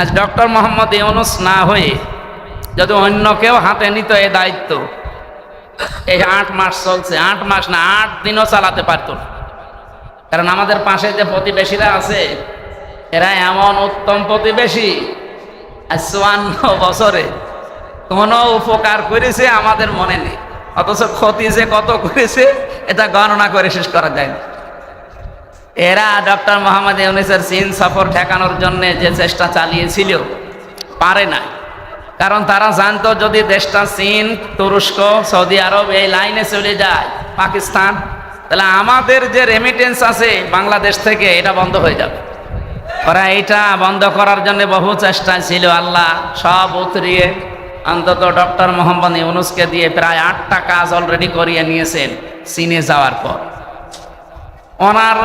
আজ ডক্টর মোহাম্মদ ইউনূস না হয়ে যদি অন্য কেউ হাতে নিত এই দায়িত্ব, এই 8 মাস চলছে, 8 মাস না 8 দিনও চালাতে পারত না। কারণ আমাদের পাশে যে প্রতিবেশীরা আছে এরা এমন উত্তম প্রতিবেশী, 54 বছরে কোনো উপকার করেছে আমাদের মনে নেই, অথচ ক্ষতি যে কত করেছে এটা গণনা করে শেষ করা যায় না। এরা ডক্টর মোহাম্মদ ইউনূসের চীন সফর ঠেকানোর জন্য যে চেষ্টা চালিয়েছিল পারে না। কারণ তারা জানতো যদি দেশটা চীন, তুরস্ক, সৌদি আরব এই লাইনে চলে যায়, পাকিস্তান, তাহলে আমাদের যে রেমিটেন্স আছে বাংলাদেশ থেকে এটা বন্ধ হয়ে যাবে। ওরা এটা বন্ধ করার জন্য বহু চেষ্টা ছিল, আল্লাহ সব উতরিয়ে অন্তত ডক্টর মোহাম্মদ ইউনূসকে দিয়ে প্রায় 8টা কাজ অলরেডি করিয়ে নিয়েছেন চীনে যাওয়ার পর। ওনার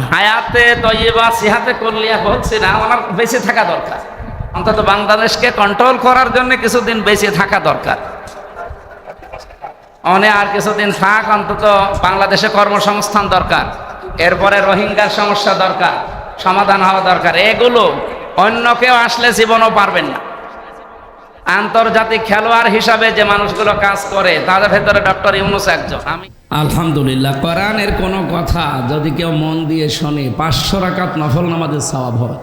হায়াতে তৈবা সিহাতে করলিয়া হচ্ছে না, ওনার বেঁচে থাকা দরকার, অন্তত বাংলাদেশকে কন্ট্রোল করার জন্য কিছুদিন বেঁচে থাকা দরকার। আর কিছুদিন থাক, অন্তত বাংলাদেশে কর্মসংস্থান দরকার, এরপরে রোহিঙ্গার সমস্যা দরকার, সমাধান হওয়া দরকার। এগুলো অন্য কেউ আসলে জীবনও পারবেন না। আন্তর্জাতিক খেলোয়াড় হিসাবে যে মানুষগুলো কাজ করে তাদের ভেতরে ডক্টর ইউনূস একজন। আমি আলহামদুলিল্লাহ, কোরআনের কোনো কথা যদি কেউ মন দিয়ে শোনে 500 রাকাত নফল নামাজের সওয়াব হয়।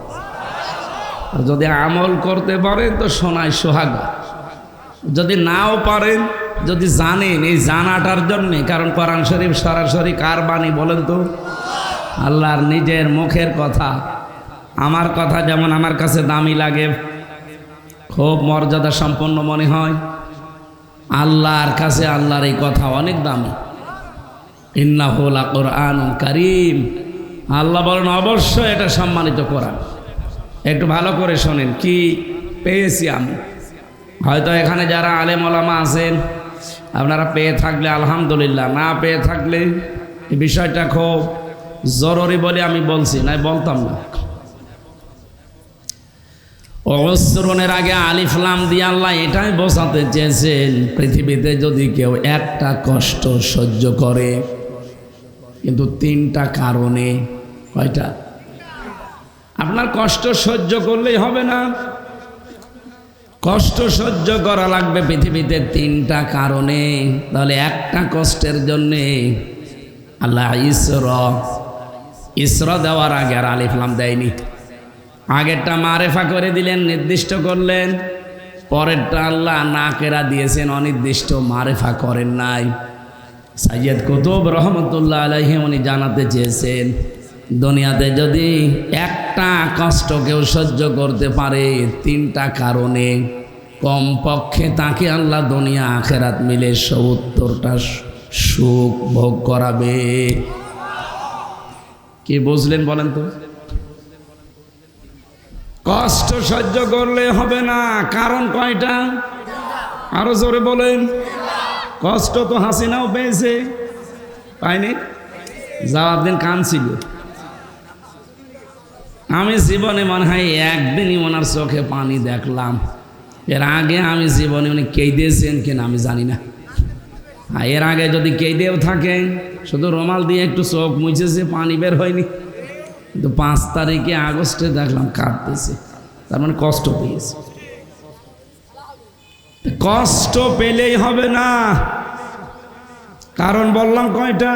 আর যদি আমল করতে পারেন তো শোনায় সোহাগা, যদি নাও পারেন, যদি জানেন এই জানাটার জন্যে, কারণ কোরআন শরীফ সরাসরি কার বাণী বলেন তো? আল্লাহর নিজের মুখের কথা। আমার কথা যেমন আমার কাছে দামি লাগে, খুব মর্যাদা সম্পন্ন মনে হয়, আল্লাহর কাছে আল্লাহর এই কথা অনেক দামি। ইন্নাহু লাকুরআনুন কারীম, আল্লাহ বলেন অবশ্যই এটা সম্মানিত কোরআন। একটু ভালো করে শোনেন কি পেয়েছি আমি। হয়তো এখানে যারা আলেম ওলামা আছেন আপনারা পেয়ে থাকলে আলহামদুলিল্লাহ, না পেয়ে থাকলে এই বিষয়টা খুব জরুরি বলে আমি বলছি, না বলতাম না। অসরণের আগে আলিফ লাম দিয়ে আল্লাহ এটাই বোঝাতে চেয়েছেন, পৃথিবীতে যদি কেউ একটা কষ্ট সহ্য করে, কিন্তু 3টা কারণে, কয়টা? আপনার কষ্ট সহ্য করলেই হবে না, কষ্ট সহ্য করা লাগবে পৃথিবীতে 3টা কারণে। তাহলে একটা কষ্টের জন্যে আল্লাহ ইসরা দেওয়ার আগে আর আলিফ লাম দেয়নি। আগেরটা মারেফা করে দিলেন, নির্দিষ্ট করলেন, পরেরটা আল্লাহ নাকেরা দিয়েছেন, অনির্দিষ্ট, মারেফা করেন নাই। সাইয়্যিদ কুতুব রহমতুল্লাহ আলাইহি উনি জানাতে চেয়েছেন, দুনিয়াতে যদি একটা কষ্ট কেউ সহ্য করতে পারে 3টা কারণে, কমপক্ষে তাকে আল্লাহ দুনিয়া আখেরাত মিলে 70টা সুখ ভোগ করাবে। কি বুঝলেন বলেন তো? কষ্ট সহ্য করলে হবে না, কারণ কয়টা? আরো জোরে বলেন। কষ্ট তো হাসিনাও পেয়েছে, পাইনি? যাওয়ার দিন কাঁদছিল। আমি জীবনে মনে হয় একদিনই ওনার চোখে পানি দেখলাম, এর আগে আমি জীবনে উনি কেঁদেছেন কিনা আমি জানি না। এর আগে যদি কেঁদেও থাকেন, শুধু রুমাল দিয়ে একটু চোখ মুছেছে, পানি বের হয়নি। কিন্তু 5 তারিখে আগস্টে দেখলাম কাঁদতেছে, তার মানে কষ্ট পেয়েছে। কষ্ট পেলেই হবে না, কারণ বললাম কয়টা?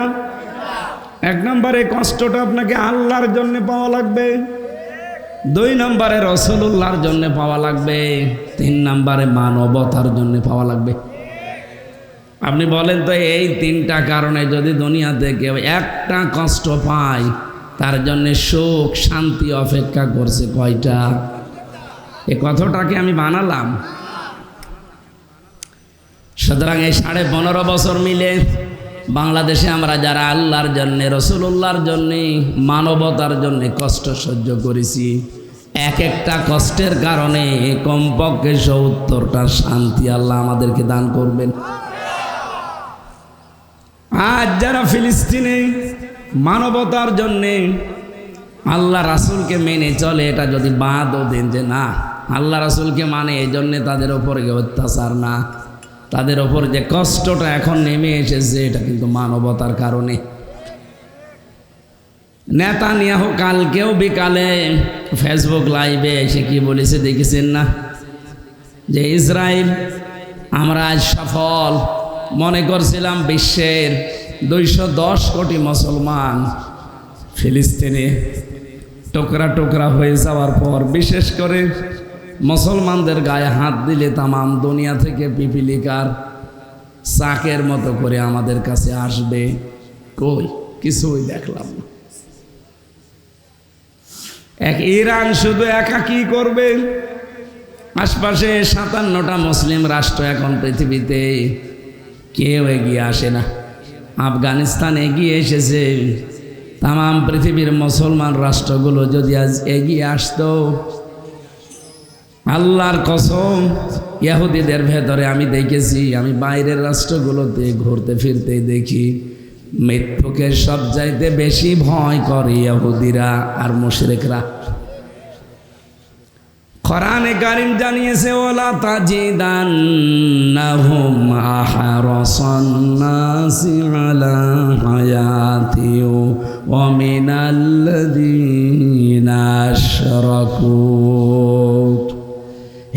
1 নম্বরে কষ্টটা আপনাকে আল্লাহর জন্য পাওয়া লাগবে, 2 নম্বরে রাসূলুল্লাহর জন্য পাওয়া লাগবে, 3 নম্বরে মানবতার জন্য পাওয়া লাগবে। আপনি বলেন তো, এই 3টা কারণে যদি দুনিয়াতে কেউ একটা কষ্ট পায়, তার জন্য সুখ শান্তি অপেক্ষা করছে কয়টা? এই কথাটাকে আমি বানালাম। সুতরাং এই 15.5 বছর মিলে বাংলাদেশে আমরা যারা আল্লাহর জন্যে, রাসূলুল্লাহর জন্যে, মানবতার জন্যে কষ্ট সহ্য করেছি, এক একটা কষ্টের কারণে কমপক্ষে 70টা শান্তি আল্লাহ আমাদেরকে দান করবেন। আজ যারা ফিলিস্তিনে মানবতার জন্যে আল্লাহ রাসূলকে মেনে চলে, এটা যদি বাদও দেন যে না আল্লাহ রাসূলকে মানে, এই জন্যে তাদের ওপরে অত্যাচার না, তাদের ওপর যে কষ্টটা এখন নেমে এসেছে এটা কিন্তু মানবতার কারণে। নেতানিয়াহু কালকেও বিকালে ফেসবুক লাইভে এসে কি বলেছে দেখেছেন না, যে ইসরায়েল আমরা আজ সফল। মনে করছিলাম বিশ্বের 210 কোটি মুসলমান ফিলিস্তিনে টুকরা টুকরা হয়ে যাওয়ার পর বিশেষ করে মুসলমানদের গায়ে হাত দিলে তামাম দুনিয়া থেকে পিপিলিকার চাকের মতো করে আমাদের কাছে আসবে। কই কিছুই দেখলাম না। এক ইরান শুধু একা কি করবে? আশপাশে 57টা মুসলিম রাষ্ট্র এখন পৃথিবীতে, কেউ এগিয়ে আসে না। আফগানিস্তান এগিয়ে এসেছে। তামাম পৃথিবীর মুসলমান রাষ্ট্রগুলো যদি আজ এগিয়ে আসতো, আল্লাহর কসম ইহুদিদের ভেতরে আমি দেখেছি, আমি বাইরের রাষ্ট্রগুলোতে ঘুরতে ফিরতে দেখি মৃত্যুকে সবচাইতে বেশি ভয় করে ইহুদিরা আর মুশরিকরা। কোরআনে কারীম জানিয়েছে, ওয়ালা তাজিদান্নাহুম আহরাসান নাসি আলা হায়াতি ওয়া মিনাল্লাযীনা আশরাকু।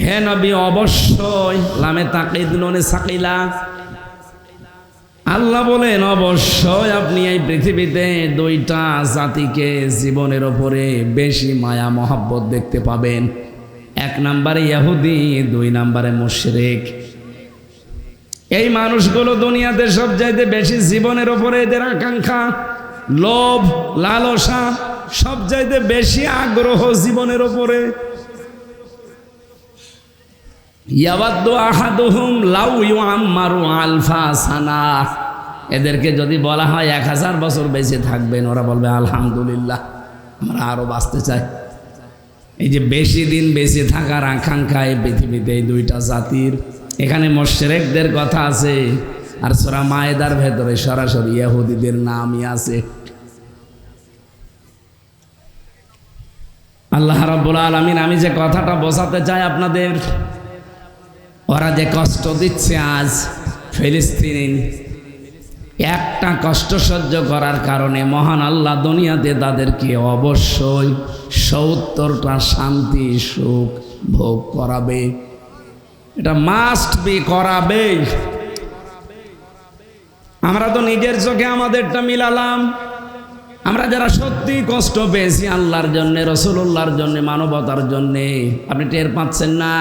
হে নবী, অবশ্যই, লামে তাকিদ নুনে সাকিলা, আল্লাহ বলেন অবশ্যই আপনি এই পৃথিবীতে দুইটা জাতিকে জীবনের ওপরে বেশি মায়া মহব্বত দেখতে পাবেন। 1 নম্বরে ইহুদি, 2 নম্বরে মুশরিক। এই মানুষগুলো দুনিয়াতে সবচাইতে বেশি জীবনের ওপরে এদের আকাঙ্ক্ষা, লোভ, লালসা, সবচাইতে বেশি আগ্রহ জীবনের ওপরে। ইয়াওয়াদ্দু আহাদুহুম লাউ ইউআম্মারু আলফা সানা। এদেরকে যদি বলা হয় 1000 বছর বেঁচে থাকবেন, ওরা বলবে আলহামদুলিল্লাহ, আমরা আরো বাঁচতে চাই। এই যে বেশি দিন বেঁচে থাকার আকাঙ্ক্ষা এই পৃথিবীতে এই দুইটা জাতির। এখানে মুশরিকদের কথা আছে, আর সূরা মায়েদার ভেতরে সরাসরি ইহুদিদের নামই আছে। আল্লাহ রাব্বুল আলামিন, আমি যে কথাটা বোঝাতে চাই আপনাদের, ওরা যে কষ্ট দিচ্ছে আজ ফিলিস্তিন, একটা কষ্ট সহ্য করার কারণে মহান আল্লাহ দুনিয়াতে তাদেরকে অবশ্যই 70টা শান্তি সুখ ভোগ করাবে। এটা মাস্ট বি, করাবে। আমরা তো নিজের চোখে আমাদেরটা মিলালাম। আমরা যারা সত্যি কষ্ট পেয়েছি আল্লাহর জন্যে, রাসূলুল্লাহর জন্যে, মানবতার জন্যে, আপনি টের পাচ্ছেন না?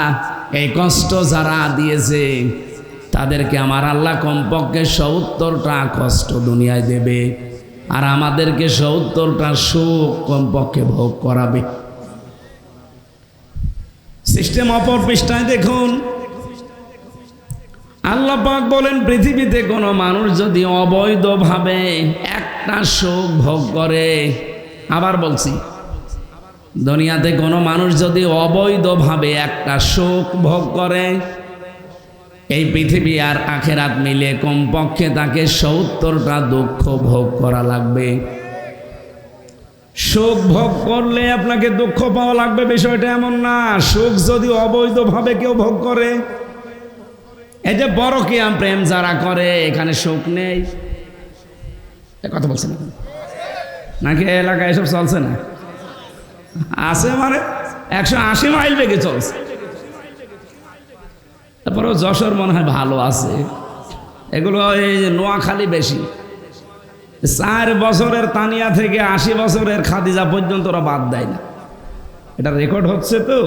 এই কষ্ট যারা দিয়েছে তাদেরকে আমার আল্লাহ কমপক্ষে 70টা কষ্ট দুনিয়ায় দেবে, আর আমাদেরকে 70টা সুখ কমপক্ষে ভোগ করাবে। সিস্টেম অপর পৃষ্ঠায় দেখুন, আল্লাহ পাক বলেন পৃথিবীতে কোনো মানুষ যদি অবৈধভাবে একটা সুখ ভোগ করে, আবার বলছি, দুনিয়াতে কোনো মানুষ যদি অবৈধভাবে একটা সুখ ভোগ করে, এই পৃথিবী আর আখেরাত মিলে কমপক্ষে তাকে 70টা দুঃখ ভোগ করা লাগবে। সুখ ভোগ করলে আপনাকে দুঃখ পাওয়া লাগবে, বিষয়টা এমন না। সুখ যদি অবৈধভাবে কেউ ভোগ করে, এই যে পরকীয়া প্রেম যারা করে, এখানে সুখ নেই। কথা বলছে না নাকি? এলাকায় এসব চলছে না? আছে, মানে 180 মাইল বেগে চলছে। তারপরেও যশোর মনে হয় ভালো আছে, এগুলো এই নোয়াখালী বেশি। 4 বছরের তানিয়া থেকে 80 বছরের খাদিজা পর্যন্ত ওরা বাদ দেয় না। এটা রেকর্ড হচ্ছে তো,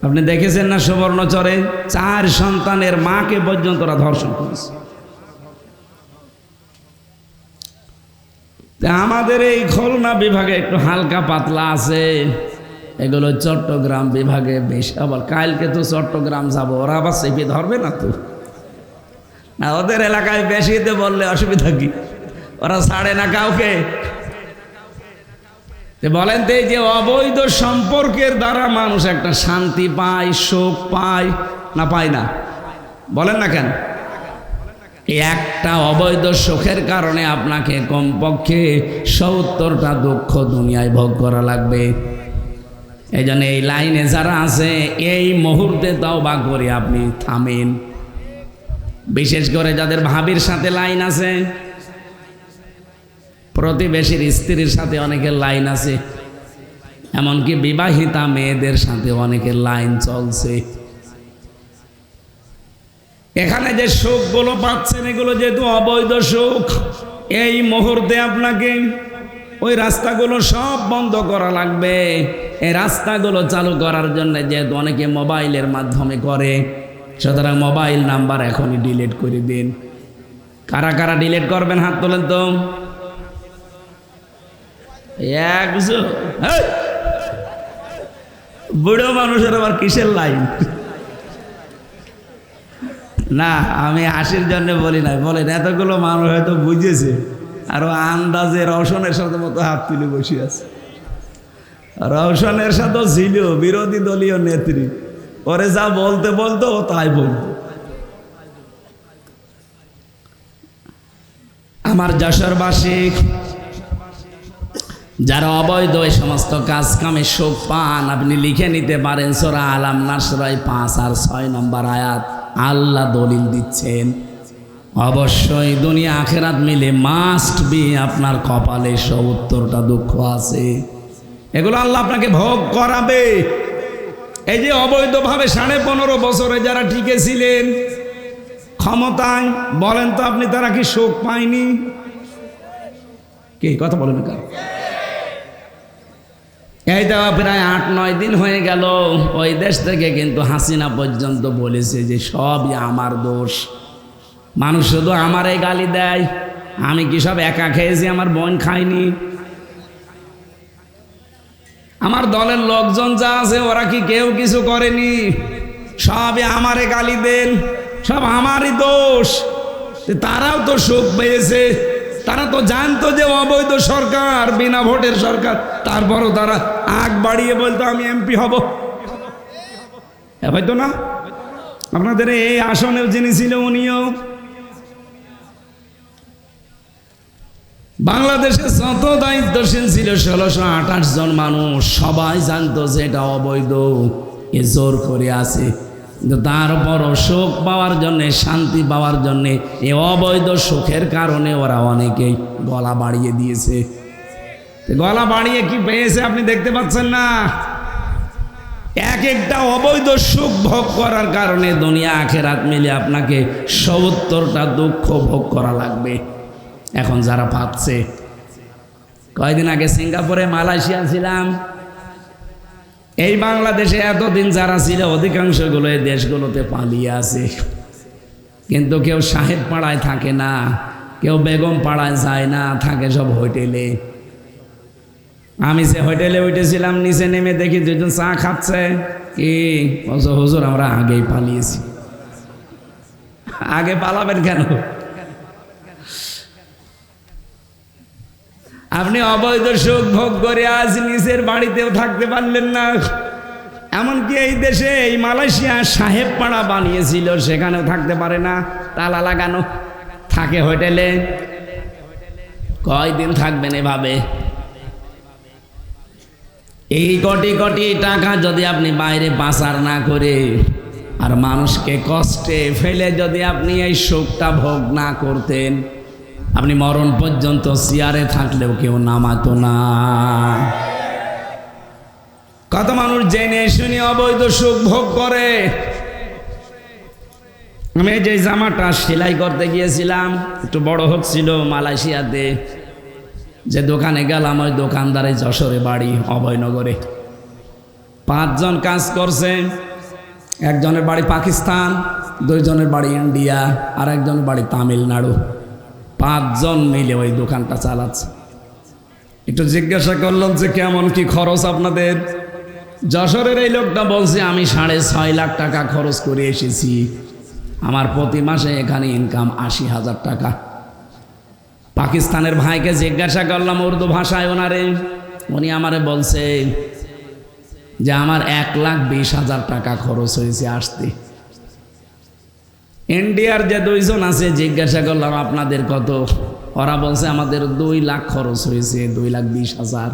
আপনি দেখেছেন না? সুবর্ণচরে 4 সন্তানের মাকে পর্যন্ত ওরা ধর্ষণ করেছে। আমাদের এই খুলনা বিভাগে একটু হালকা পাতলা আছে, এগুলো চট্টগ্রাম বিভাগে বেশি। আবার কালকে তো চট্টগ্রাম যাব, ওরা আবার চেপে ধরবে না তো? না, ওদের এলাকায় বেশিতে বললে অসুবিধা কি? ওরা ছাড়ে না কাউকে। বলেন তো, এই যে অবৈধ সম্পর্কের দ্বারা মানুষ একটা শান্তি পায়, সুখ পায় না পায় না? বলেন না কেন? একটা অবৈধ সুখের কারণে আপনাকে কমপক্ষে 70টা দুঃখ দুনিয়ায় ভোগ করা লাগবে। এই জন্য এই লাইনে যারা আছে, এই মুহূর্তে তওবা করে আপনি থামেন। বিশেষ করে যাদের ভাবির সাথে লাইন আছে, প্রতিবেশীর স্ত্রীর সাথে অনেকের লাইন আছে, এমনকি বিবাহিতা মেয়েদের সাথে অনেকের লাইন চলছে। এখানে যে সুখগুলো পাচ্ছেন এগুলো যেহেতু অবৈধ সুখ, এই মুহূর্তে আপনাকে ওই রাস্তাগুলো সব বন্ধ করা লাগবে। এই রাস্তাগুলো চালু করার জন্য যেহেতু অনেকে মোবাইলের মাধ্যমে করে, সুতরাং মোবাইল নাম্বার এখনই ডিলিট করে দিন। কারা কারা ডিলিট করবেন হাত তোলেন তো। একজন বুড়ো মানুষের আবার কিসের লাইন? না, আমি হাসির জন্য বলি না, বলেন এতগুলো মানুষ হয়তো বুঝেছে, আরো আন্দাজে রওশনের সাথে মতো হাত তুলে বসে আছে। রওশনের সাথে ছিল বিরোধী দলীয় নেত্রী, ওরে যা বলতে বলতো ও তাই বলতো। আমার যশোরবাসী যারা অবৈধ এই সমস্ত কাজ কামে সুখ পান, আপনি লিখে নিতে পারেন সূরা আলাম নাসরায় 5 আর 6 নম্বর আয়াত। আল্লাহ দলিল দিচ্ছেন অবশ্যই দুনিয়া আখেরাত মিলে মাস্ট বি আপনার কপালে 70টা দুঃখ আছে, এগুলো আল্লাহ আপনাকে ভোগ করাবে। এই যে অবৈধভাবে 15.5 বছরে যারা টিকে ছিলেন ক্ষমতায়, বলেন তো আপনি তারা কি সুখ পায়নি? কি কথা বলেন? এই তো প্রায় 8-9 দিন হয়ে গেল, ওই দেশ থেকে কিন্তু হাসিনা পর্যন্ত বলেছে যে সবই আমার দোষ, মানুষ শুধু আমারে গালি দেয়, আমি কি সব একা খেয়েছি, আমার বোন খায়নি, আমার দলের লোকজন যা আছে ওরা কি কেউ কিছু করেনি, সবই আমারে গালি দেন, সব আমারই দোষ। তারাও তো সুখ পেয়েছে, তারা তো জানতো যে অবৈধ সরকার, বিনা ভোটের সরকার, তারপরও তারা আগ বাড়িয়ে বলতো আমি এমপি হব। হয়তো না আপনাদের এই আসনেও যিনি ছিল উনিও। বাংলাদেশে যত দায়িত্বশীল ছিল 1628 জন মানুষ, সবাই জানতো যে এটা অবৈধ, এ জোর করে আছে, কিন্তু তারপরও সুখ পাওয়ার জন্যে, শান্তি পাওয়ার জন্যে, এ অবৈধ সুখের কারণে ওরা অনেকেই গলা বাড়িয়ে দিয়েছে। গলা বাড়িয়ে কি পেয়েছে আপনি দেখতে পাচ্ছেন না? এক একটা অবৈধ সুখ ভোগ করার কারণে দুনিয়া আখেরাত মিলে আপনাকে 70টা দুঃখ ভোগ করা লাগবে। এখন যারা পাচ্ছে, কয়েকদিন আগে সিঙ্গাপুরে, মালয়েশিয়া ছিলাম, এই বাংলাদেশে এতদিন যারা ছিল অধিকাংশগুলো এই দেশগুলোতে পালিয়ে আছে, কিন্তু কেউ সাহেব পাড়ায় থাকে না, কেউ বেগম পাড়ায় যায় না, থাকে সব হোটেলে। আমি যে হোটেলে উঠেছিলাম, নিচে নেমে দেখি দুজন চা খাচ্ছে। কি হুজুর, আমরা আগেই পালিয়েছি। আগে পালাবেন কেন? আপনি অবৈধ সুখ ভোগ করে আজ নিজের বাড়িতেও থাকতে পারলেন না। এমনকি এই দেশে, এই মালয়েশিয়া সাহেব পাড়া বানিয়েছিল, সেখানেও থাকতে পারে না, তালা লাগানো, থাকে হোটেলে। কয়দিন থাকবেন এভাবে? এই কোটি কোটি টাকা যদি আপনি বাইরে পাচার না করে আর মানুষকে কষ্টে ফেলে যদি আপনি এই সুখটা ভোগ না করতেন, আপনি মরণ পর্যন্ত চেয়ারে থাকলেও কেউ নামাতো না। কত মানুষ জেনে শুনে অবৈধ সুখ ভোগ করে। আমি যে জামাটা সেলাই করতে গিয়েছিলাম, একটু বড় হচ্ছিল মালয়েশিয়াতে, যে দোকানে গেলাম, ওই দোকানদারে যশোরে বাড়ি, অভয়নগরে। 5 জন কাজ করছে, একজনের বাড়ি পাকিস্তান, 2 জনের বাড়ি ইন্ডিয়া, আর একজনের বাড়ি তামিলনাড়ু। 5 জন মিলে ওই দোকানটা চালাচ্ছে। একটু জিজ্ঞাসা করলাম যে কেমন কি খরচ আপনাদের? যশোরের এই লোকটা বলছে আমি 6.5 লাখ টাকা খরচ করে এসেছি, আমার প্রতি মাসে এখানে ইনকাম 80,000 টাকা। পাকিস্তানের ভাইকে জিজ্ঞাসা করলাম উর্দু ভাষায় ওনারে, উনি আমারে বলছে যে আমার 1,20,000 টাকা খরচ হয়েছে আসতে। ইন্ডিয়ার যে 2 জন আছে জিজ্ঞাসা করলাম আপনাদের কত? ওরা বলছে আমাদের 2 লাখ খরচ হয়েছে, 2,20,000।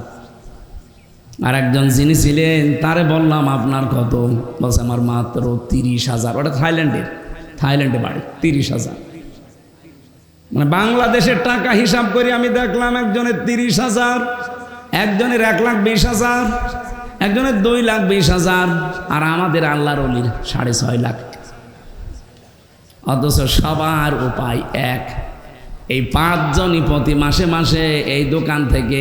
আর একজন যিনি ছিলেন তারে বললাম আপনার কত? বলছে আমার মাত্র 30,000। ওটা থাইল্যান্ডে বাড়ি, 30,000। মানে বাংলাদেশের টাকা হিসাব করে আমি দেখলাম একজনের 30,000, একজনের 1,20,000, একজনের 2,20,000, আর আমাদের আল্লাহর ওলির 6.5 লাখ। অথচ সবার উপায় এক। এই 5 জনই প্রতি মাসে মাসে এই দোকান থেকে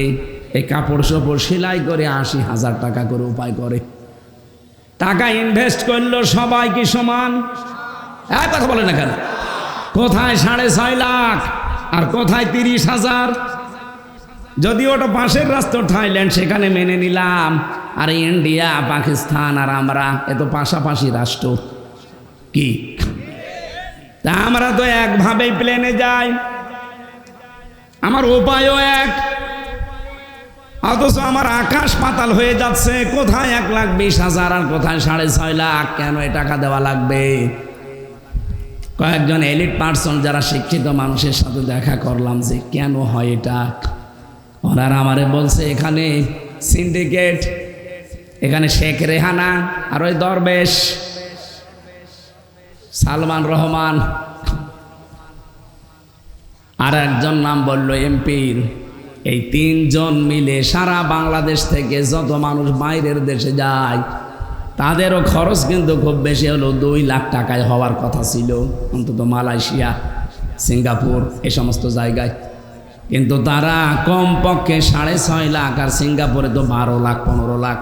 এই কাপড় চোপড় সেলাই করে 80,000 টাকা করে উপায় করে। টাকা ইনভেস্ট করলো সবাই কি সমান? এক কথা বলে না কেন? কোথায় 6.5 লাখ আর কোথায় 30,000? যদি ওটা পাশের রাষ্ট্র থাইল্যান্ড, সেখানে মেনে নিলাম, আর ইন্ডিয়া, পাকিস্তান আর আমরা এ তো পাশাপাশি রাষ্ট্র। কি তা আমরা তো একভাবেই প্লেনে যাই, আমার উপায়ও এক, অথচ আমার আকাশ পাতাল হয়ে যাচ্ছে। কোথায় 1,20,000 আর কোথায় 6.5 লাখ? কেন এ টাকা দেওয়া লাগবে? কয়েকজন এলিট পার্সন যারা শিক্ষিত মানুষের সাথে দেখা করলাম যে কেন হয় এটা, ওনারা আমারে বলছে এখানে সিন্ডিকেট, এখানে শেখ রেহানা আর ওই দরবেশ সালমান রহমান, আর একজন নাম বলল এমপির, এই 3 জন মিলে সারা বাংলাদেশ থেকে যত মানুষ বাইরের দেশে যায় তাদেরও খরচ কিন্তু খুব বেশি হলো 2 লাখ টাকায় হওয়ার কথা ছিল, অন্তত মালয়েশিয়া, সিঙ্গাপুর এই সমস্ত জায়গায়। কিন্তু তারা কমপক্ষে 6.5 লাখ, আর সিঙ্গাপুরে তো 12 লাখ 15 লাখ।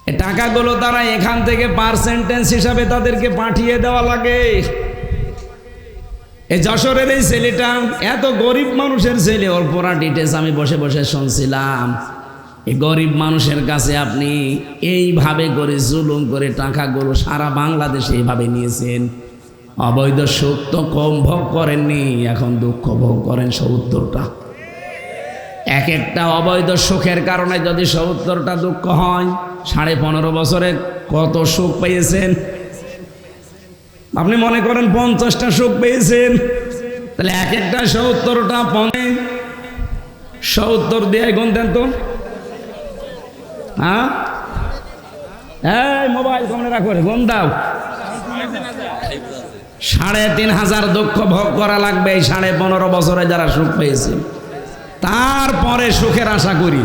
এই টাকাগুলো তারা এখান থেকে পার্সেন্টেজ হিসাবে তাদেরকে পাঠিয়ে দেওয়া লাগে। এই যশোরের এই ছেলেটা এত গরিব মানুষের ছেলে, ওর পুরা ডিটেলস আমি বসে বসে শুনছিলাম। এই গরিব মানুষের কাছে আপনি এইভাবে করে জুলুম করে টাকাগুলো সারা বাংলাদেশে এইভাবে নিয়েছেন। অবৈধ সুখ তো কম ভোগ করেননি, এখন দুঃখ ভোগ করেন 70টা। এক একটা অবৈধ সুখের কারণে যদি 70টা দুঃখ হয়, 15.5 বছরে কত সুখ পেয়েছেন? আপনি মনে করেন 50টা সুখ পেয়েছেন, তাহলে এক একটা 70টা 70 দিয়ে গুণ দেন তো। হ্যাঁ, এই মোবাইল কমনে রাখো, গুণ দাও। 3,500 দুঃখ ভোগ করা লাগবে এই 15.5 বছরে যারা সুখ পেয়েছে। তারপরে সুখের আশা করি।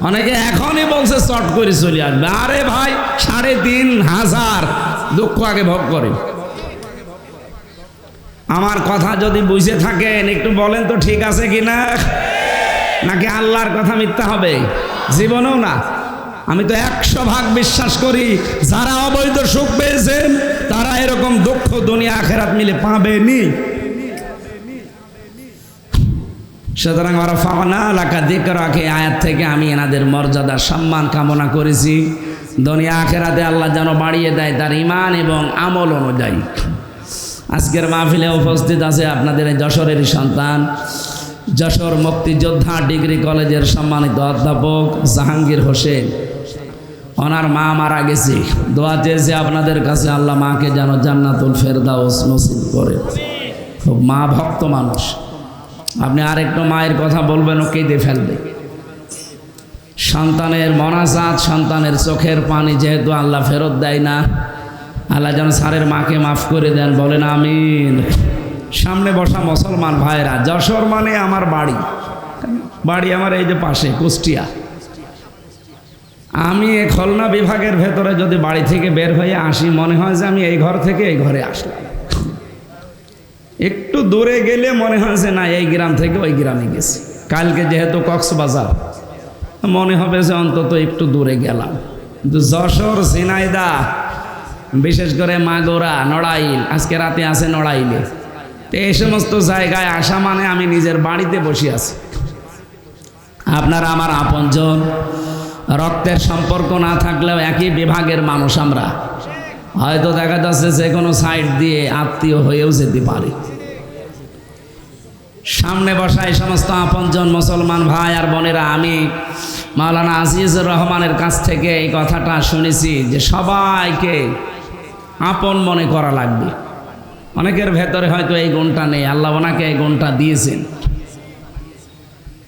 অনেকে এখনই বলছে চট করে চলে আসবে। আরে ভাই, 3,500 দুঃখ আগে ভোগ করে। আমার কথা যদি বুঝে থাকেন একটু বলেন তো ঠিক আছে কিনা, নাকি আল্লাহর কথা মিথ্যা হবে? জীবনেও না। আমি তো 100% বিশ্বাস করি যারা অবৈধ সুখ পেয়েছেন তারা এরকম দুঃখ দুনিয়া আখেরাত মিলে পাবেনি। সুতরাং ওরা ফাওনা লাকা যিকরাকে আয়াত থেকে আমি এনাদের মর্যাদা সম্মান কামনা করেছি। দুনিয়া আখেরাতে আল্লাহ যেন বাড়িয়ে দেয় তার ঈমান এবং আমল অনুযায়ী। আজকের মাহফিলে উপস্থিত আছে আপনাদের যশোরের সন্তান, যশোর মুক্তিযোদ্ধা ডিগ্রি কলেজের সম্মানিত অধ্যাপক জাহাঙ্গীর হোসেন। ওনার মা মারা গেছে, দোয়া চেয়েছে আপনাদের কাছে আল্লাহ মাকে যেন জান্নাতুল ফেরদাউস নসিব করে। খুব মা ভক্ত মানুষ। আপনি আরেকটু মায়ের কথা বলবেন, ও কেঁদে ফেলবে। সন্তানের মনাজাত, সন্তানের চোখের পানি যেহেতু আল্লাহ ফেরত দেয় না, আল্লাহ যেন স্যারের মাকে মাফ করে দেন, বলেন আমিন। সামনে বসা মুসলমান ভাইরা, যশোর মানে আমার বাড়ি আমার এই যে পাশে কুষ্টিয়া। আমি এই খুলনা বিভাগের ভেতরে যদি বাড়ি থেকে বের হয়ে আসি, মনে হয় যে আমি এই ঘর থেকে এই ঘরে আসলাম। একটু দূরে গেলে মনে হয় যে না, এই গ্রাম থেকে ওই গ্রামে গেছি। কালকে যেহেতু কক্সবাজার, মনে হবে যে অন্তত একটু দূরে গেলাম। কিন্তু যশোর, ঝিনাইদহ, বিশেষ করে মাগুরা, নড়াইল, আজকে রাতে আছে নড়াইলে, তো এই সমস্ত জায়গায় আসা মানে আমি নিজের বাড়িতে বসে আছি। আপনারা আমার আপনজন, রক্তের সম্পর্ক না থাকলেও একই বিভাগের মানুষ আমরা। হয়তো দেখা যাচ্ছে যে কোনো সাইড দিয়ে আত্মীয় হয়েও যেতে পারে। সামনে বসা এই সমস্ত আপনজন মুসলমান ভাই আর বোনেরা, আমি মাওলানা আজিজুর রহমানের কাছ থেকে এই কথাটা শুনেছি যে সবাইকে আপন মনে করা লাগবে। অনেকের ভেতরে হয়তো এই গুণটা নেই, আল্লাহ ওনাকে এই গুণটা দিয়েছেন।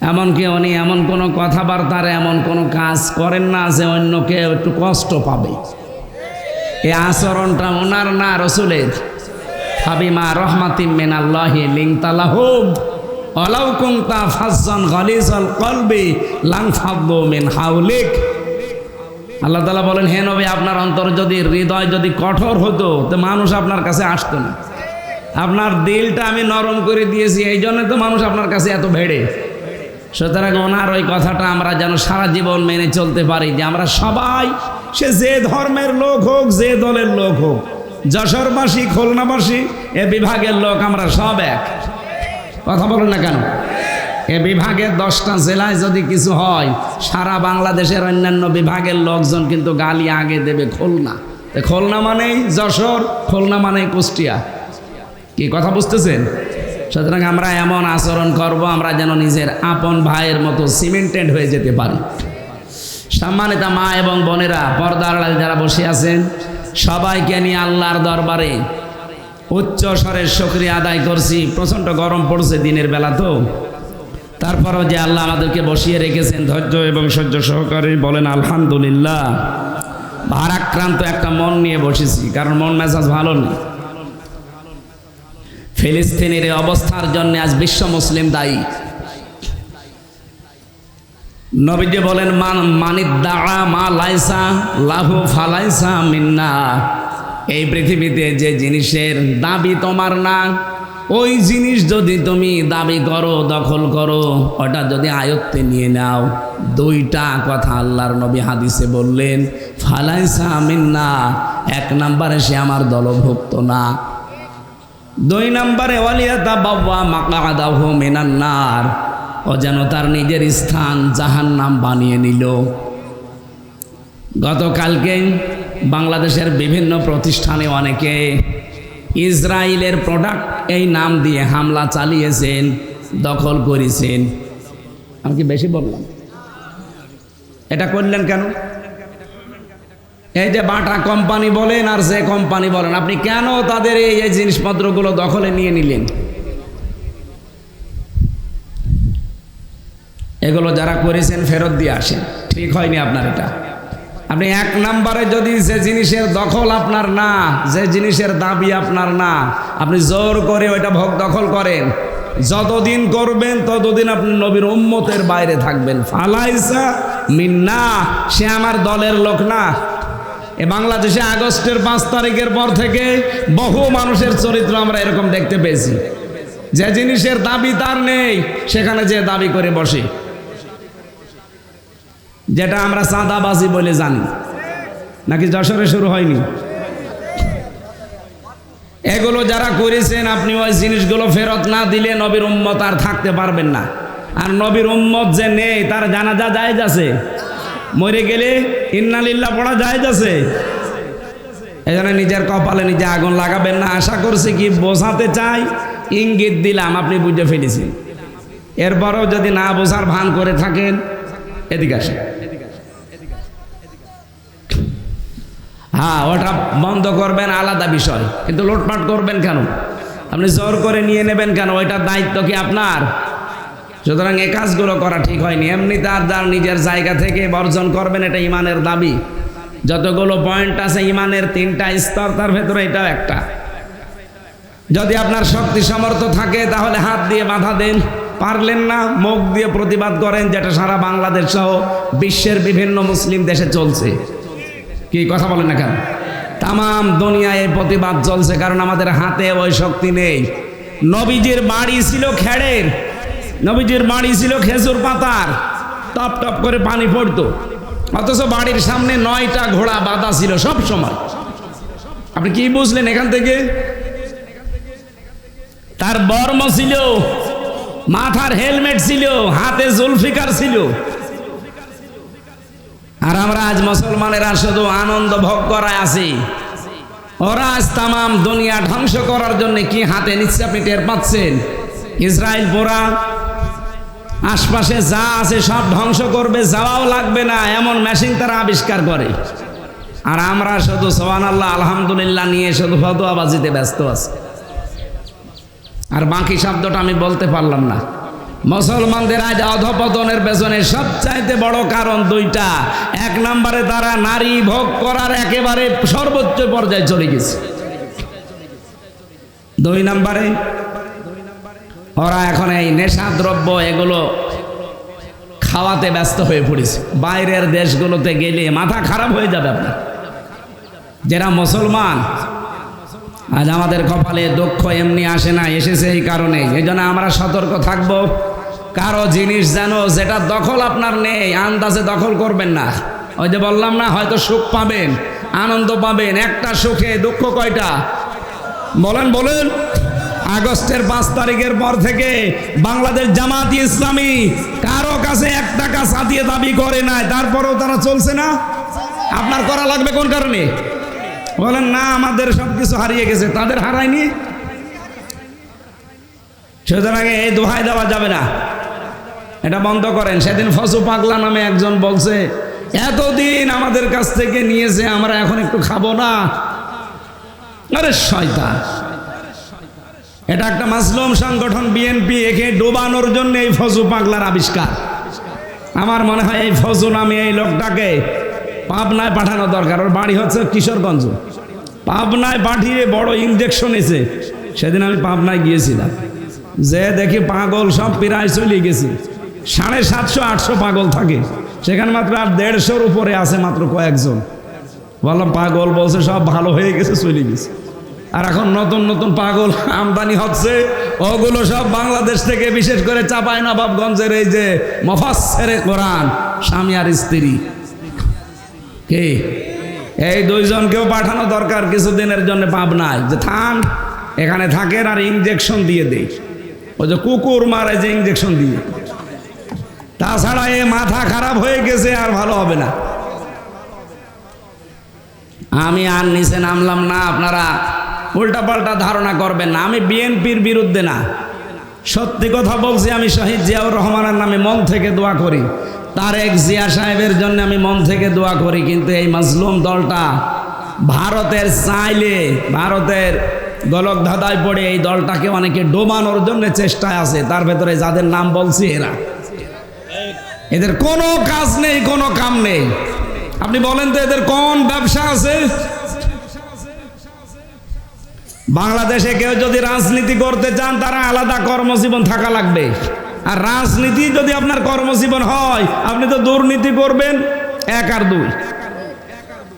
এমনকি উনি এমন কোনো কথাবার্তার, এমন কোনো কাজ করেন না যে অন্যকে একটু কষ্ট পাবে। এই আচরণটা ওনার না, রসুলের। ফাবিমা রহমাতিম মিনাল্লাহি লিনতা লাহুম ওয়ালাউ কুনতা ফাজ্জান গালিজাল কলবি লানফাদ্দু মিন হাওলিক। আল্লাহ তাআলা বলেন, হে নবী, আপনার অন্তর যদি, হৃদয় যদি কঠোর হতো তো মানুষ আপনার কাছে আসতো না। আপনার দিলটা আমি নরম করে দিয়েছি, এই জন্য তো মানুষ আপনার কাছে এত ভেড়ে। সুতরাং ওনার ওই কথাটা আমরা যেন সারা জীবন মেনে চলতে পারি, যে আমরা সবাই, সে যে ধর্মের লোক হোক, যে দলের লোক হোক, যশোরবাসী, খুলনাবাসী, এ বিভাগের লোক, আমরা সব এক। কথা বলেন না কেন? এ বিভাগের 10টা জেলায় যদি কিছু হয়, সারা বাংলাদেশের অন্যান্য বিভাগের লোকজন কিন্তু গালি আগে দেবে খুলনা। খুলনা মানেই যশোর, খুলনা মানেই কুষ্টিয়া। কি কথা বুঝতেছেন? সুতরাং আমরা এমন আচরণ করব আমরা যেন নিজের আপন ভাইয়ের মতো সিমেন্টেড হয়ে যেতে পারি। সম্মানিত মা এবং বোনেরা, পর্দার আড়ালে যারা বসে আছেন, সবাইকে নিয়ে আল্লাহর দরবারে উচ্চ স্বরের শুকরিয়া আদায় করছি। প্রচণ্ড গরম পড়ছে দিনের বেলা, তো তারপরও যে আল্লাহ আমাদেরকে বসিয়ে রেখেছেন ধৈর্য এবং সহ্য সহকারে, বলেন আলহামদুলিল্লাহ। ভারাক্রান্ত একটা মন নিয়ে বসেছি, কারণ মন মেজাজ ভালো নেই। ফিলিস্তিনের এই অবস্থার জন্য আজ বিশ্ব মুসলিম দায়ী। নবীজি বলেন, মানিদ্দাআ মা লাইসা লাহু ফালাইসা মিন্না। এই পৃথিবীতে যে জিনিসের দাবি তোমার না, ওই জিনিস যদি তুমি দাবি করো, দখল করো, ওটা যদি আয়ত্তে নিয়ে নাও, 2টা কথা আল্লাহর নবী হাদিসে বললেন, ফালাইসা মিন্না। 1 নম্বরে সে আমার দলভুক্ত না। 2 নম্বরে ওয়ালিয়াতাবাওয়া মাকআদাহু মিনান নার, ও যেন তার নিজের স্থান জাহান্নাম বানিয়ে নিল। গতকালকে বাংলাদেশের বিভিন্ন প্রতিষ্ঠানে অনেকে ইসরায়েলের প্রোডাক্ট এই নাম দিয়ে হামলা চালিয়েছেন, দখল করেছেন। আমি কি বেশি বললাম? এটা করলেন কেন? এই যে বাটা কোম্পানি বলেন আর যে কোম্পানি বলেন, আপনি কেন তাদের এই জিনিসপত্রগুলো দখলে নিয়ে নিলেন? এগুলো যারা করেছেন ফেরত দিয়ে আসেন। ঠিক হয়নি আপনার এটা। আপনি 1 নম্বরে যদি যে জিনিসের দখল আপনার না, যে জিনিসের দাবি আপনার না, আপনি জোর করে ওইটা ভোগ দখল করেন, যতদিন করবেন ততদিন আপনি নবীর উম্মতের বাইরে থাকবেন। ফালাইসা মিন্না, সে আমার দলের লোক না। এ বাংলাদেশে আগস্টের 5 তারিখের পর থেকে বহু মানুষের চরিত্র আমরা এরকম দেখতে পেয়েছি, যে জিনিসের দাবি তার নেই, সেখানে যে দাবি করে বসে, যেটা আমরা চাঁদাবাজি বলে জানি। নাকি যশোরে শুরু হয়নি? এগুলো যারা করেছেন, আপনি ওই জিনিসগুলো ফেরত না দিলে নবীর উম্মত আর থাকতে পারবেন না। আর নবীর উম্মত যে নেই, তার জানাজা জায়েজ আছে, মরে গেলে ইন্না লিল্লাহ পড়া জায়েজ আছে। এই জন্য নিজের কপালে নিজে আগুন লাগাবেন না। আশা করছি কি বোঝাতে চাই, ইঙ্গিত দিলাম, আপনি বুঝে ফেলেছেন। এরপরেও যদি না বোঝার ভান করে থাকেন, এদিকে আসেন। হ্যাঁ, ওটা বন্ধ করবেন, আলাদা বিষয়, কিন্তু লুটপাট করবেন কেন? আপনি জোর করে নিয়ে নেবেন কেন? ওইটার দায়িত্ব কি আপনার? সুতরাং এই কাজগুলো করা ঠিক হয়নি। এমনি তার যার নিজের জায়গা থেকে বর্জন করবেন, এটা ইমানের দাবি। যতগুলো পয়েন্ট আছে ইমানের 3টা স্তর, তার ভেতরে এটাও একটা। যদি আপনার শক্তি সামর্থ্য থাকে তাহলে হাত দিয়ে বাধা দেন, পারলেন না মুখ দিয়ে প্রতিবাদ করেন, যেটা সারা বাংলাদেশ সহ বিশ্বের বিভিন্ন মুসলিম দেশে চলছে। কি কথা বলেন না কেন? তাম দুনিয়ায় প্রতিবাদ চলছে, কারণ আমাদের হাতে ওই শক্তি নেই। নবীজির বাড়ি ছিল খেড়ের, নবীজির বাড়ি ছিল খেজুর পাতার, টপ টপ করে পানি পড়তো, অথচ বাড়ির সামনে 9টা ঘোড়া বাঁধা ছিল সব সময়। আপনি কি বুঝলেন এখান থেকে? তার বর্ম ছিল, মাথার হেলমেট ছিল, হাতে জুলফিকার ছিল। আর আমরা আজ মুসলমানেরা শুধু আনন্দ ভোগ করায় আছি। ওরা আজ তাম দুনিয়া ধ্বংস করার জন্য কি হাতে নিচ্ছে আপনি টের পাচ্ছেন? ইসরায়েল পুরা আশপাশে যা আছে সব ধ্বংস করবে, যাওয়াও লাগবে না এমন মেশিন তারা আবিষ্কার করে। আর আমরা শুধু সুবহানাল্লাহ আলহামদুলিল্লাহ নিয়ে শুধু ফতোয়াবাজিতে ব্যস্ত আছি। আর বাকি শব্দটা আমি বলতে পারলাম না। মুসলমানদের আজ অধপতনের পেছনে সবচাইতে বড় কারণ 2টা। 1 নম্বরে তারা নারী ভোগ করার একেবারে সর্বোচ্চ পর্যায়ে চলে গেছে। 2 নম্বরে ওরা এখন এই নেশা দ্রব্য এগুলো খাওয়াতে ব্যস্ত হয়ে পড়েছে। বাইরের দেশগুলোতে গেলে মাথা খারাপ হয়ে যাবে আপনার। যারা মুসলমান, আজ আমাদের কপালে দুঃখ এমনি আসে না, এসেছে এই কারণে। এই জন্য আমরা সতর্ক থাকবো। কারো জিনিস যেন যেটা দখল আপনার নেই, আন্দাজে দখল করবেন না। ওই যে বললাম না, হয়তো সুখ পাবেন, আনন্দ পাবেন, একটা সুখে দুঃখ কয়টা? বলেন বলেন। আগস্টের 5 তারিখের পর থেকে বাংলাদেশ জামাত ইসলামী কারো কাছে 1 টাকা সাথিয়ে দাবি করে নাই, তারপরেও তারা চলছে না। আপনার করা লাগবে কোন কারণে? বলেন না, আমাদের সবকিছু হারিয়ে গেছে, তাদের হারায়নি। সুতরাং এই দোহাই দেওয়া যাবে না, এটা বন্ধ করেন। সেদিন ফসু পাগলা নামে একজন বলছে, এতদিন আমাদের কাছ থেকে নিয়েছে, আমরা এখন একটু খাবো না। আরে শয়তান! এটা একটা মাসলুম সংগঠন বিএনপি, একে ডোবানোর জন্য এই ফজু পাগলার আবিষ্কার। আমার মনে হয় এই ফজু নামে এই লোকটাকে পাবনায় পাঠানো দরকার। ওর বাড়ি হচ্ছে কিশোরগঞ্জ। পাবনায় পাঠিয়ে বড় ইঞ্জেকশন এসে, সেদিন আমি পাবনায় গিয়েছিলাম, যে দেখি পাগল সব প্রায় চলে গেছে। 750-800 পাগল থাকে সেখানে, মাত্র আর 150-র উপরে আছে মাত্র কয়েকজন। বললাম পাগল, বলছে সব ভালো হয়ে গেছে, চলে গেছে। আর এখন নতুন নতুন পাগল আমদানি হচ্ছে, ওগুলো সব বাংলাদেশ থেকে, বিশেষ করে চাঁপাইনবাবগঞ্জের এই যে মুফাসসিরে কোরআন স্বামী আর স্ত্রী, কে এই 2 জনকেও পাঠানো দরকার কিছুদিনের জন্য পাবনায়, যে থান এখানে থাকেন আর ইঞ্জেকশন দিয়ে দেই। ওই যে কুকুর মারে যে ইঞ্জেকশন দিয়ে। তাছাড়া এ মাথা খারাপ হয়ে গেছে, আর ভালো হবে না। আমি আর নিচে নামলাম না, আপনারা উল্টাপাল্টা ধারণা করবেন না। আমি বিএনপির বিরুদ্ধে না, সত্যি কথা বলছি। আমি শহীদ জিয়াউর রহমানের নামে মন থেকে দোয়া করি, তারেক জিয়া সাহেবের জন্য আমি মন থেকে দোয়া করি। কিন্তু এই মাজলুম দলটা ভারতের চাইলে, ভারতের গলক ধাঁধায় পড়ে এই দলটাকে অনেকে ডোবানোর জন্য চেষ্টায় আছে। তার ভেতরে যাদের নাম বলছি, এদের কোনো কাজ নেই, কোনো কাম নেই। আপনি বলেন তো এদের কোন ব্যবসা আছে? বাংলাদেশে কেউ যদি রাজনীতি করতে চান, তারা আলাদা কর্মজীবন থাকা লাগবে। আর রাজনীতি যদি আপনার কর্মজীবন হয়, আপনি তো দুর্নীতি করবেন 1 আর 2।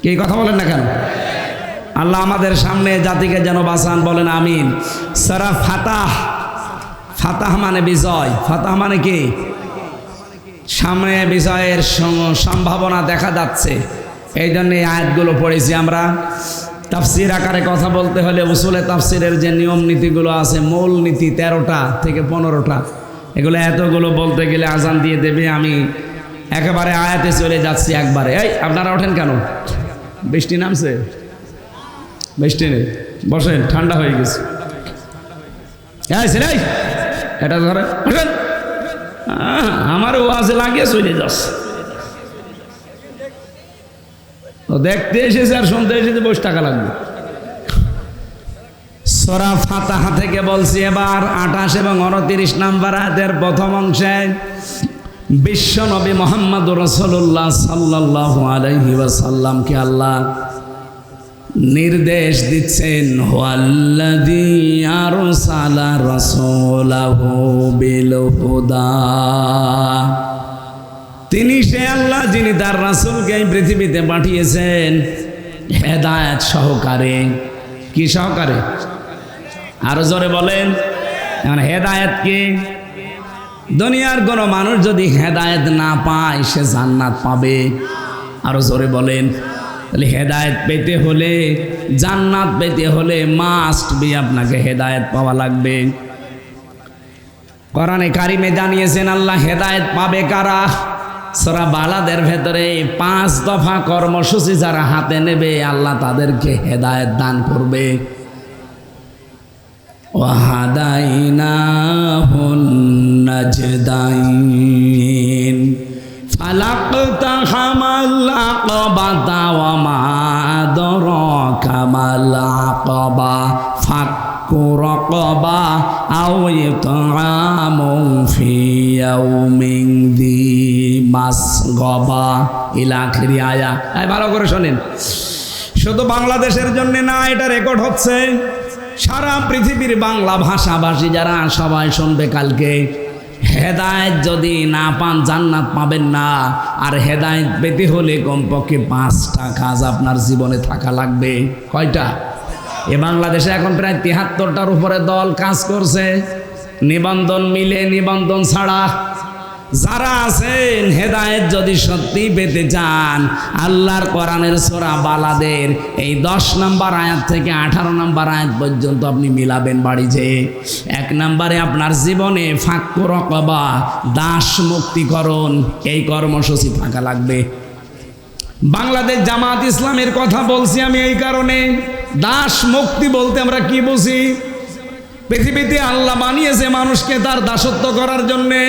কি কথা বলেন না কেন? আল্লাহ আমাদের সামনে জাতিকে যেন বাঁচান, বলেন আমিন। সূরা ফাতাহ, ফাতাহ মানে বিজয়। ফাতাহ মানে কি? সামনে বিজয়ের সম্ভাবনা দেখা যাচ্ছে, এই জন্য এই আয়াতগুলো পড়েছি আমরা। তাফসির আকারে কথা বলতে হলে উসুলে তাফসিরের যে নিয়ম নীতিগুলো আছে, মূল নীতি 13টা থেকে 15টা, এগুলো এতগুলো বলতে গেলে আজান দিয়ে দেবে। আমি একেবারে আয়াতে চলে যাচ্ছি একবারে। এই আপনারা ওঠেন কেন? বৃষ্টি নামছে? বৃষ্টি নেই, বসেন, ঠান্ডা হয়ে গেছে। এটা ধরে আমার ওয়াজে লাগিয়ে চলে যাচ্ছে। দেখতে এসেছে আর শুনতে এসেছে, 20 টাকা লাগবে। সূরা ফাতিহা থেকে বলছি এবার 28 এবং 29 নম্বর আয়াতের প্রথম অংশে বিশ্ব নবী মুহাম্মদুর রাসূলুল্লাহ সাল্লাল্লাহু আলাইহি ওয়াসাল্লামকে আল্লাহ নির্দেশ দিচ্ছেন, হুয়াল্লাযী আরসালা রাসূলাহু বিল হুদা। তিনি সে আল্লাহ যিনি তার রাসূলকে এই পৃথিবীতে পাঠিয়েছেন হেদায়েত সহকারে। কি সহকারে? আরো জোরে বলেন। হেদায়েত কি? দুনিয়ার কোনো মানুষ যদি হেদায়েত না পায়, সে জান্নাত পাবে? আরো জোরে বলেন। তাহলে হেদায়েত পেতে হলে, জান্নাত পেতে হলে মাস্ট বি আপনাকে হেদায়েত পাওয়া লাগবে। কোরআনে কারিমে জানিয়েছেন আল্লাহ হেদায়েত পাবে কারা? সূরা বালাদের ভেতরে 5 দফা কর্মসূচি যারা হাতে নেবে, আল্লাহ তাদেরকে হেদায়েত দান করবে। ওয়াহাদাইনাহুন নাজদাইন ফালাকতাহামাল আকাবাতা ওয়া মা আদরাকা মাল আকাবা ফাক্কু রাকাবা আও ইতআমুন ফি ইয়াউমিন যী মাসগাবা ইলা আখিরি আয়া। ভালো করে শোনেন, শুধু বাংলাদেশের জন্য না, এটা রেকর্ড হচ্ছে সারা পৃথিবীর বাংলা ভাষাভাষী যারা সবাই শুনবে কালকে, হেদায়েত যদি না পান জান্নাত পাবেন না। আর হেদায়েত পেতে হলে কমপক্ষে 5টা কাজ আপনার জীবনে থাকা লাগবে। কয়টা? এ বাংলাদেশে এখন প্রায় 73টার উপরে দল কাজ করছে, নিবন্ধন মিলে নিবন্ধন ছাড়া। যারা আছেন হেদায়েত যদি সত্যি পেতে চান, আল্লাহর কোরআনের সূরা বালাদের এই 10 নম্বর আয়াত থেকে 18 নম্বর আয়াত পর্যন্ত আপনি মিলাবেন বাড়ি যেয়ে। 1 নম্বরে আপনার জীবনে ফাক্কু রকবা, দাস মুক্তিকরণ, এই কর্মসূচি থাকা লাগবে। বাংলাদেশ জামাত ইসলামের কথা বলছি আমি এই কারণে, দাস মুক্তি বলতে আমরা কি বুঝি? পৃথিবীতে আল্লাহ বানিয়েছে মানুষকে তার দাসত্ব করার জন্যে।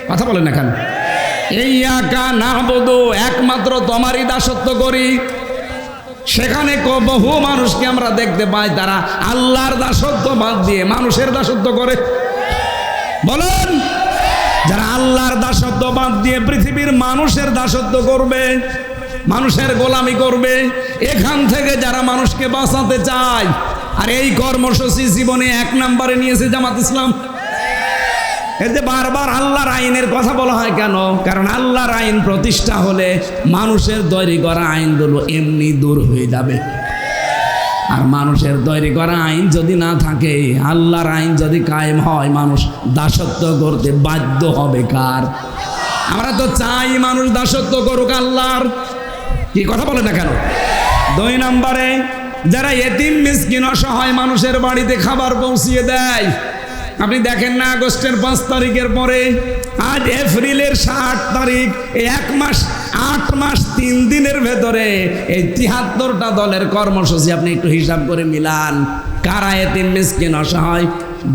কথা বলেন না কেন? ইয়াকা না'বুদু, একমাত্র তোমারই দাসত্ব করি। সেখানে বহু মানুষকে আমরা দেখতে পাই তারা আল্লাহর দাসত্ব বাদ দিয়ে মানুষের দাসত্ব করে। বলেন, যারা আল্লাহর দাসত্ব বাদ দিয়ে পৃথিবীর মানুষের দাসত্ব করবে, মানুষের গোলামি করবে, এখান থেকে যারা মানুষকে বাঁচাতে চায়। আর এই কর্মসূচি জীবনে 1 নম্বরে নিয়েছে জামাত ইসলাম। এতে বারবার আল্লাহর আইনের কথা বলা হয় কেন? কারণ আল্লাহর আইন প্রতিষ্ঠা হলে মানুষের তৈরি করা আইনগুলো এমনি দূর হয়ে যাবে। আর মানুষের তৈরি করা আইন যদি না থাকে, আল্লাহর আইন যদি কায়েম হয়, মানুষ দাসত্ব করতে বাধ্য হবে কার? আমরা তো চাই মানুষ দাসত্ব করুক আল্লাহর। কি কথা বলে না কেন? 2 নম্বরে যারা এতিম মিসকিন অসহায় মানুষের বাড়িতে খাবার পৌঁছিয়ে দেয়। আপনি দেখেন না, আগস্টের 5 তারিখের পরে আজ এপ্রিলের 8 তারিখ, এই 1 মাস 8 মাস 3 দিনের ভেতরে এই 73টা দলের কর্মসূচি আপনি একটু হিসাব করে মিলান। কারা এতিম মিসকিন অসহায়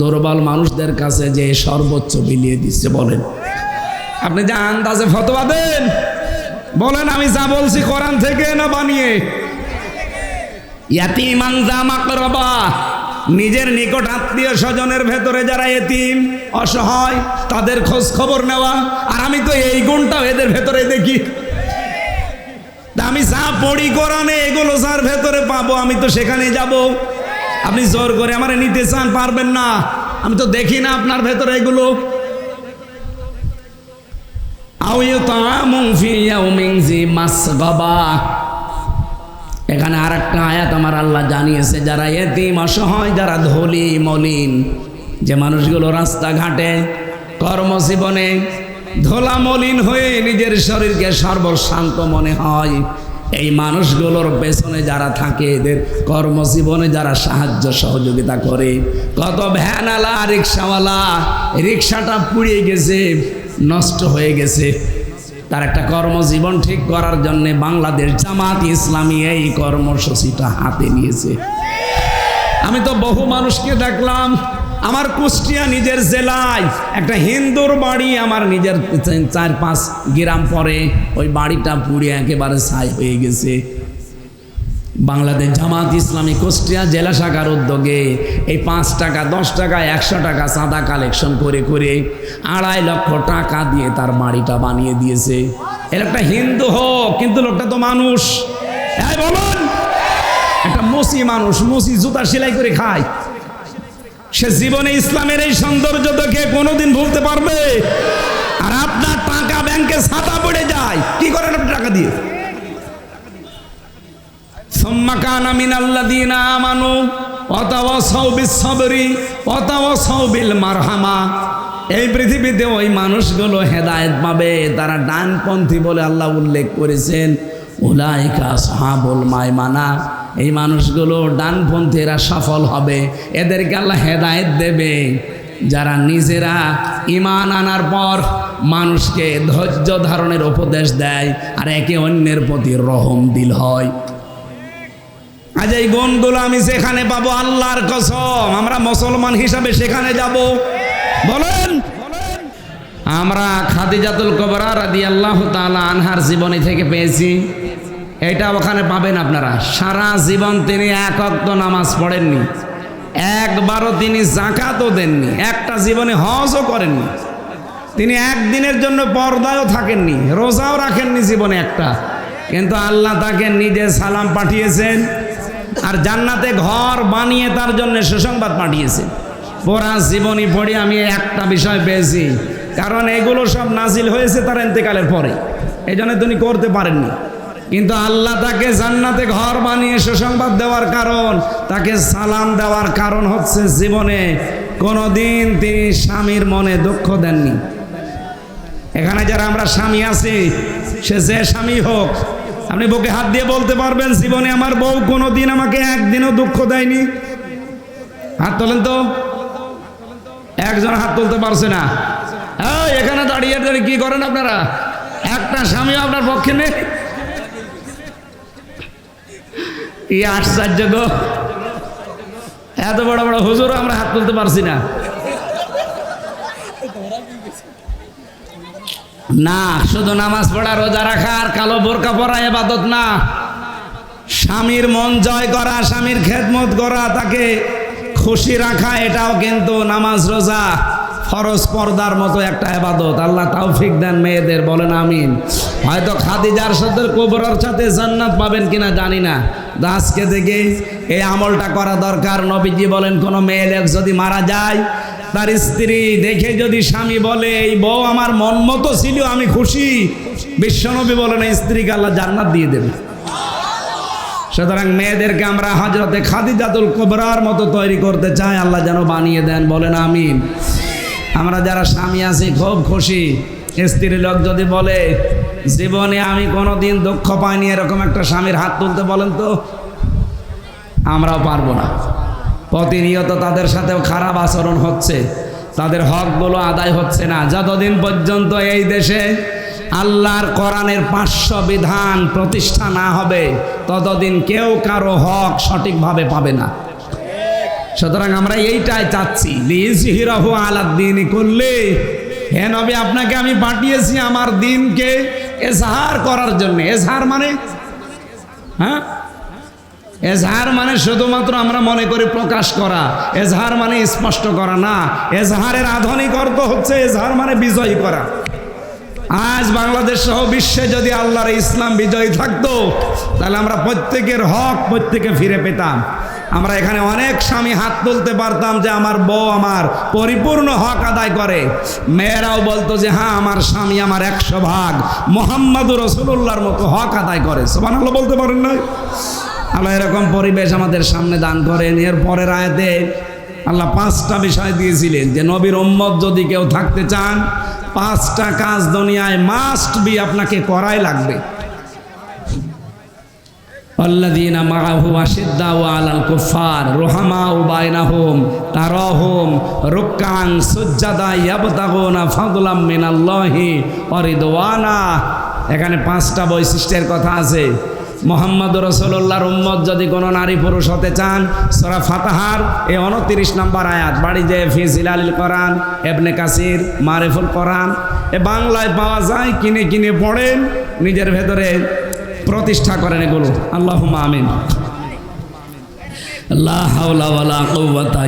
দুর্বল মানুষদের কাছে যে সর্বোচ্চ বিলিয়ে দিচ্ছে? বলেন, আপনি যা আন্দাজে ফতোয়া দেন, বলেন আমি যা বলছি কোরআন থেকে না বানিয়ে? ইয়াতীমান যা মাকরাবা, নিজের নিকট আত্মীয় স্বজনের ভেতরে যারা এতিম অসহায় তাদের খোঁজ খবর নেওয়া। আর আমি তো এই গুণটাও এদের ভেতরে দেখি। আমি যা পড়ি কোরআনে, এগুলো যার ভেতরে পাবো আমি তো সেখানে যাব। আপনি জোর করে আমার নিতে চান, পারবেন না। আমি তো দেখি না আপনার ভেতরে এগুলো। আও ইউতামুন ফি ইয়াউমিন জি মাসগাবা, এখানে আরেকটা আয়াত আমার আল্লাহ জানিয়েছে, যারা এতিম অসহায়, যারা ধলি মলিন, যে মানুষগুলো রাস্তাঘাটে কর্মজীবনে ধোলা মলিন হয়ে নিজের শরীরকে সর্বশান্ত মনে হয়, এই মানুষগুলোর পেছনে যারা থাকে, এদের কর্মজীবনে যারা সাহায্য সহযোগিতা করে। কত ভ্যানওয়ালা, রিক্সাওয়ালা, রিক্সাটা পুড়িয়ে গেছে, নষ্ট হয়ে গেছে, তার একটা কর্মজীবন ঠিক করার জন্য বাংলাদেশ জামাত ইসলামী এই কর্মসূচিটা হাতে নিয়েছে। আমি তো বহু মানুষকে দেখলাম, আমার কুষ্টিয়া নিজের জেলায় একটা হিন্দুর বাড়ি, আমার নিজের 4-5 গ্রাম পরে ওই বাড়িটা পুড়ে একেবারে ছাই হয়ে গেছে। বাংলাদেশ জামাত ইসলামী কুষ্টিয়া জেলা শাখার উদ্যোগে এই 5 টাকা, 10 টাকা, 100 টাকা চাঁদা কালেকশন করে করে 2.5 লক্ষ টাকা দিয়ে তার বাড়িটা বানিয়ে দিয়েছে। এর একটা হিন্দু হোক, কিন্তু লোকটা তো মানুষ। বলুন, একটা মুসি মানুষ, মুসি জুতা সেলাই করে খায়, সে জীবনে ইসলামের এই সৌন্দর্য দেখে কোনোদিন ভুলতে পারবে? আর আপনার টাকা ব্যাংকে ছাতা পড়ে যায়, কি করেন আপনি টাকা দিয়ে? সুম্মা কানা মিনাল্লাযীনা আমানু ওয়া তাওয়াসাউ বিস-সাবরি ওয়া তাওয়াসাউ বিল মারহামা। এই পৃথিবীতে ওই মানুষগুলো হেদায়েত পাবে, তারা ডানপন্থী বলে আল্লাহ উল্লেখ করেছেন। উলাইকা আসহাবুল মায়মানা, এই মানুষগুলো ডানপন্থীরা সফল হবে, এদেরকে আল্লাহ হেদায়েত দেবে। যারা নিজেরা ঈমান আনার পর মানুষকে ধৈর্য ধারণের উপদেশ দেয় আর একে অন্যের প্রতি রহম দিল হয়। আজ এই গুণগুলো আমি যেখানে পাবো, আল্লাহর কসম আমরা মুসলমান হিসাবে সেখানে যাব। বলেন, আমরা খাদিজাতুল কুবরা রাদিয়াল্লাহু তাআলা আনহার জীবনী থেকে পেয়েছি, এটা ওখানে পাবেন আপনারা। সারা জীবন তিনি 1 ওয়াক্ত নামাজ পড়েননি, একবারও তিনি যাকাতও দেননি, একটা জীবনে হজও করেননি, তিনি একদিনের জন্য পর্দায়ও থাকেননি, রোজাও রাখেননি জীবনে একটা। কিন্তু আল্লাহ তাকে নিজে সালাম পাঠিয়েছেন, আর জান্নাতে ঘর বানিয়ে তার জন্য সুসংবাদ পাঠিয়েছে। পুরা জীবনী পড়ে আমি একটা বিষয় পেয়েছি, কারণ এগুলো সব নাজিল হয়েছে তার ইন্তেকালের পরে, এই জন্য তিনি করতে পারেননি। কিন্তু আল্লাহ তাকে জান্নাতে ঘর বানিয়ে সুসংবাদ দেওয়ার কারণ, তাকে সালাম দেওয়ার কারণ হচ্ছে জীবনে কোনোদিন তিনি স্বামীর মনে দুঃখ দেননি। এখানে যারা আমরা স্বামী আছি, সে যে স্বামী হোক, আপনি বুকে হাত দিয়ে বলতে পারবেন জীবনে আমার বউ কোনোদিন আমাকে একদিনও দুঃখ দেয়নি? হাত তোলেন তো। একজন হাত তুলতে পারছে না। এখানে দাঁড়িয়ে দাঁড়িয়ে কি করেন আপনারা? একটা স্বামী আপনার পক্ষে নেই? কি আশ্চর্য গো, এত বড় বড় হুজুর আমরা হাত তুলতে পারছি না। না, শুধু নামাজ পড়া, রোজা রাখা আর কালো বোরকা পরা ইবাদত না। স্বামীর মন জয় করা, স্বামীর খেদমত করা, তাকে খুশি রাখা, এটাও কিন্তু নামাজ রোজা ফরজ পর্দার মতো একটা ইবাদত। আল্লাহ তৌফিক দেন মেয়েদের, বলেন আমিন। হয়তো খাদিজার সাথে কুবরার সাথে জান্নাত পাবেন কিনা জানি না, আজকে থেকে এই আমলটা করা দরকার। নবীজি বলেন, কোনো মেয়ে লোক যদি মারা যায়, তার স্ত্রী দেখে যদি স্বামী বলে এই বউ আমার মন মতো ছিল, আমি খুশি, বিশ্বনবী বলেন স্ত্রীকে আল্লাহ জান্নাত দিয়ে দেবে। সুতরাং মেয়েদেরকে আমরা হযরতে খাদিজাতুল কুবরার মতো তৈরি করতে চাই, আল্লাহ যেন বানিয়ে দেন, বলেন আমিন। আমরা যারা স্বামী আছি খুব খুশি। স্ত্রীর লোক যদি বলে জীবনে আমি কোনোদিন দুঃখ পাইনি, এরকম একটা স্বামীর হাত তুলতে বলেন তো। আমরাও পারবো না। প্রতিনিয়ত তাদের সাথেও খারাপ আচরণ হচ্ছে, তাদের হকগুলো আদায় হচ্ছে না। যতদিন পর্যন্ত এই দেশে আল্লাহর কোরআনের 500 বিধান প্রতিষ্ঠা না হবে, ততদিন কেউ কারো হক সঠিকভাবে পাবে না। সুতরাং আমরা এইটাই চাচ্ছি, লিইজহিরাহু আলাদ-দীনি কুল্লি। হে নবী, আপনাকে আমি পাঠিয়েছি আমার দ্বীনকে এজহার করার জন্য। এজহার মানে এজহার মানে শুধুমাত্র আমরা মনে করি প্রকাশ করা। এজহার মানে স্পষ্ট করা না। এজহারের আধুনিক অর্থ হচ্ছে এজহার মানে বিজয় করা। আজ বাংলাদেশ সহ বিশ্বে যদি আল্লাহর ইসলাম বিজয়ী থাকতো, তাহলে আমরা প্রত্যেকের হক প্রত্যেকে ফিরে পেতাম। আমরা এখানে অনেক স্বামী হাত তুলতে পারতাম যে আমার বউ আমার পরিপূর্ণ হক আদায় করে। মেয়েরাও বলতো যে হ্যাঁ, আমার স্বামী আমার 100 ভাগ মুহাম্মদুর রাসূলুল্লাহর মতো হক আদায় করে। সুবহানাল্লাহ বলতে পারেন না? আল্লাহ এরকম পরিবেশ আমাদের সামনে দান করেন। এর পরের আয়াতে আল্লাহ 5টা বিষয় দিয়েছিলেন যে নবীর উম্মত যদি কেউ থাকতে চান, 5টা কাজ দুনিয়ায় মাস্ট বি আপনাকে করাই লাগবে। আল্লাযীনা মাআহু আশিদ্দাউ আলাল কুফার রুহামাউ বাইনাহুম তারাহুম রুকআন সুজদা ইয়াবতাগুনা ফাদলাম মিনাল্লাহি ওয়া রিদওয়ানা। এখানে 5টা বৈশিষ্ট্যের কথা আছে। মুহাম্মদুর রাসূলুল্লাহর উম্মত যদি কোনো নারী পুরুষ হতে চান, সূরা ফাতিহার এই 29 নম্বর আয়াত, বাড়ি যে ফি জিলালিল কোরআন, ইবনে কাসির, মারিফুল কোরআন, এ বাংলায় পাওয়া যায়, কিনে কিনে পড়েন, নিজের ভেতরে প্রতিষ্ঠা করেন এগুলো। আল্লাহুম্মা আমিন। লা হাওলা ওয়ালা কুওয়াতা